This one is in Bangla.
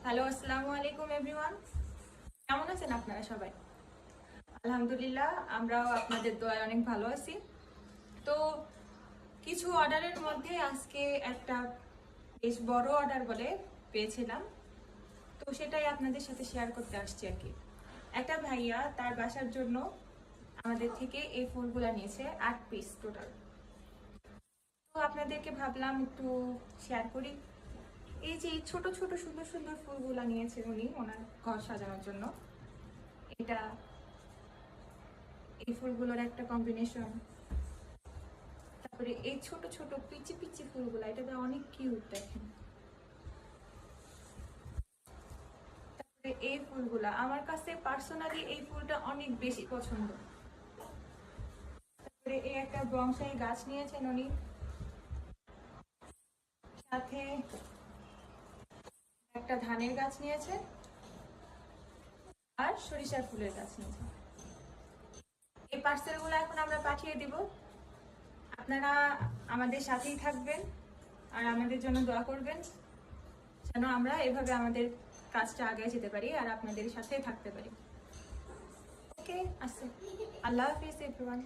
হ্যালো, আসসালামু আলাইকুম এভরিওয়ান। কেমন আছেন আপনারা সবাই? আলহামদুলিল্লাহ, আমরাও আপনাদের দোয়ায় অনেক ভালো আছি। তো কিছু অর্ডারের মধ্যে আজকে একটা বেশ বড় অর্ডার বলে পেয়েছিলাম, তো সেটাই আপনাদের সাথে শেয়ার করতে আসছি আর কি। একটা ভাইয়া তার বাসার জন্য আমাদের থেকে এই ফুলগুলা নিয়েছে 8 পিস টোটাল। তো আপনাদেরকে ভাবলাম একটু শেয়ার করি। এই যে ছোট ছোট সুন্দর সুন্দর ফুলগুলা নিয়েছে উনি ওনার ঘর সাজানোর জন্য। এটা এই ফুলগুলোর একটা কম্বিনেশন। তারপরে এই ছোট ছোট পিচি পিচি ফুলগুলো, এটা তো অনেক কিউট দেখেন। তারপরে এই ফুলগুলা আমার কাছে পার্সোনালি এই ফুলটা অনেক বেশি পছন্দ। তারপরে এই একটা বংশাই গাছ নিয়েছেন উনি, সাথে একটা ধানের গাছ নিয়েছে আর সরিষার ফুলের গাছ নিয়েছে। এই পার্সেলগুলো এখন আমরা পাঠিয়ে দিব। আপনারা আমাদের সাথেই থাকবেন আর আমাদের জন্য দোয়া করবেন যেন আমরা এভাবে আমাদের কাজটা আগে যেতে পারি আর আপনাদের সাথে থাকতে পারি। ওকে, আল্লাহ হাফিজ এভরিওয়ান।